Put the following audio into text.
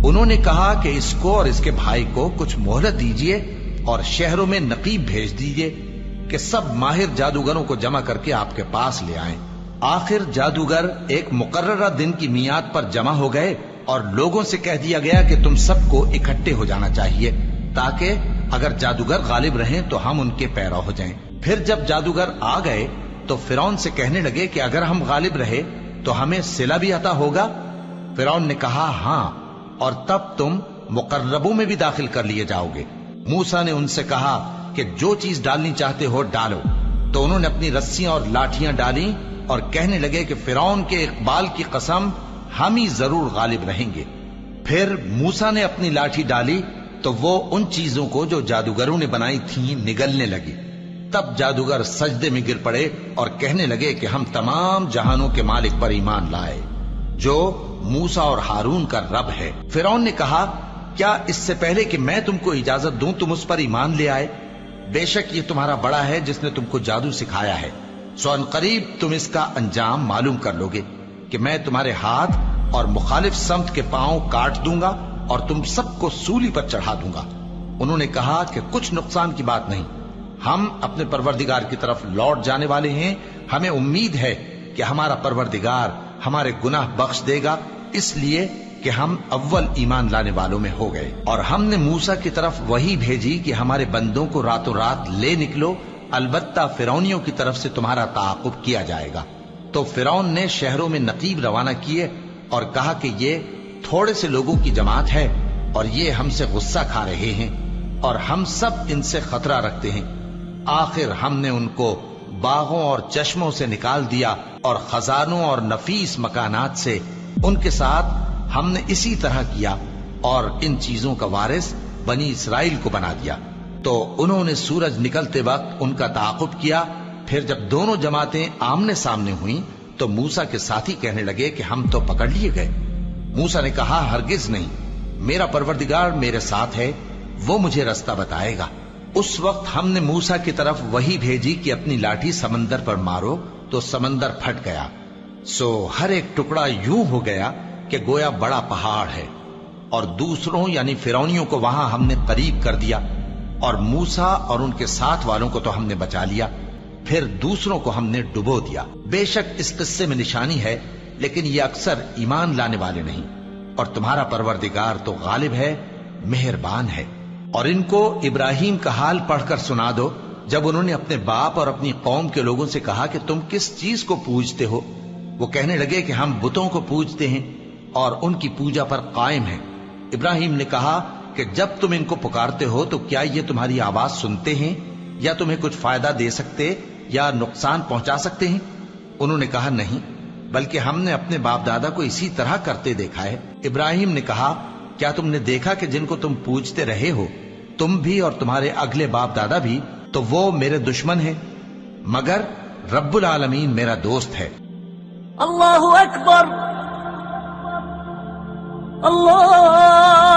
انہوں نے کہا کہ اس کو اور اس کے بھائی کو کچھ مہلت دیجیے اور شہروں میں نقیب بھیج دیجیے کہ سب ماہر جادوگروں کو جمع کر کے آپ کے پاس لے آئیں۔ آخر جادوگر ایک مقررہ دن کی میعاد پر جمع ہو گئے اور لوگوں سے کہہ دیا گیا کہ تم سب کو اکٹھے ہو جانا چاہیے تاکہ اگر جادوگر غالب رہیں تو ہم ان کے پیرو ہو جائیں۔ پھر جب جادوگر آ گئے تو فرعون سے کہنے لگے کہ اگر ہم غالب رہے تو ہمیں صلہ بھی عطا ہوگا؟ فرعون نے کہا ہاں، اور تب تم مقربوں میں بھی داخل کر لیے جاؤ گے۔ موسیٰ نے ان سے کہا کہ جو چیز ڈالنی چاہتے ہو ڈالو، تو انہوں نے اپنی رسیاں اور لاٹھیاں ڈالیں اور کہنے لگے کہ فرعون کے اقبال کی قسم ہم ہی ضرور غالب رہیں گے۔ پھر موسیٰ نے اپنی لاٹھی ڈالی تو وہ ان چیزوں کو جو جادوگروں نے بنائی تھیں نگلنے لگی۔ تب جادوگر سجدے میں گر پڑے اور کہنے لگے کہ ہم تمام جہانوں کے مالک پر ایمان لائے جو موسیٰ اور ہارون کا رب ہے۔ فرعون نے کہا کیا اس سے پہلے کہ میں تم کو اجازت دوں تم اس پر ایمان لے آئے؟ بے شک یہ تمہارا بڑا ہے جس نے تم کو جادو سکھایا ہے، سو ان قریب تم اس کا انجام معلوم کر لو گے کہ میں تمہارے ہاتھ اور مخالف سمت کے پاؤں کاٹ دوں گا اور تم سب کو سولی پر چڑھا دوں گا۔ انہوں نے کہا کہ کچھ نقصان کی بات نہیں، ہم اپنے پروردگار کی طرف لوٹ جانے والے ہیں، ہمیں امید ہے کہ ہمارا پروردگار ہمارے گناہ بخش دے گا، اس لیے کہ ہم اول ایمان لانے والوں میں ہو گئے۔ اور ہم نے موسیٰ کی طرف وحی بھیجی کہ ہمارے بندوں کو راتوں رات لے نکلو، البتہ فرعونیوں کی طرف سے تمہارا تعاقب کیا جائے گا۔ تو فرعون نے شہروں میں نقیب روانہ کیے اور کہا کہ یہ تھوڑے سے لوگوں کی جماعت ہے اور یہ ہم سے غصہ کھا رہے ہیں اور ہم سب ان سے خطرہ رکھتے ہیں۔ آخر ہم نے ان کو باغوں اور چشموں سے نکال دیا اور خزانوں اور نفیس مکانات سے، ان کے ساتھ ہم نے اسی طرح کیا اور ان چیزوں کا وارث بنی اسرائیل کو بنا دیا۔ تو انہوں نے سورج نکلتے وقت ان کا تعاقب کیا۔ پھر جب دونوں جماعتیں آمنے سامنے ہوئیں تو موسیٰ کے ساتھی کہنے لگے کہ ہم تو پکڑ لیے گئے۔ موسیٰ نے کہا ہرگز نہیں، میرا پروردگار میرے ساتھ ہے، وہ مجھے رستہ بتائے گا۔ اس وقت ہم نے موسیٰ کی طرف وحی بھیجی کہ اپنی لاٹھی سمندر پر مارو، تو سمندر پھٹ گیا، سو ہر ایک ٹکڑا یوں ہو گیا کہ گویا بڑا پہاڑ ہے، اور دوسروں یعنی فرعونیوں کو وہاں ہم نے قریب کر دیا، اور موسیٰ اور ان کے ساتھ والوں کو تو ہم نے بچا لیا، پھر دوسروں کو ہم نے ڈبو دیا۔ بے شک اس قصے میں نشانی ہے، لیکن یہ اکثر ایمان لانے والے نہیں، اور تمہارا پروردگار تو غالب ہے، مہربان ہے۔ اور ان کو ابراہیم کا حال پڑھ کر سنا دو جب انہوں نے اپنے باپ اور اپنی قوم کے لوگوں سے کہا کہ تم کس چیز کو پوجتے ہو؟ وہ کہنے لگے کہ ہم بتوں کو پوجتے ہیں اور ان کی پوجا پر قائم ہیں۔ ابراہیم نے کہا کہ جب تم ان کو پکارتے ہو تو کیا یہ تمہاری آواز سنتے ہیں یا تمہیں کچھ فائدہ دے سکتے یا نقصان پہنچا سکتے ہیں؟ انہوں نے کہا نہیں، بلکہ ہم نے اپنے باپ دادا کو اسی طرح کرتے دیکھا ہے۔ ابراہیم نے کہا کیا تم نے دیکھا کہ جن کو تم پوجتے رہے ہو تم بھی اور تمہارے اگلے باپ دادا بھی، تو وہ میرے دشمن ہیں، مگر رب العالمین میرا دوست ہے۔ اللہ اکبر، اللہ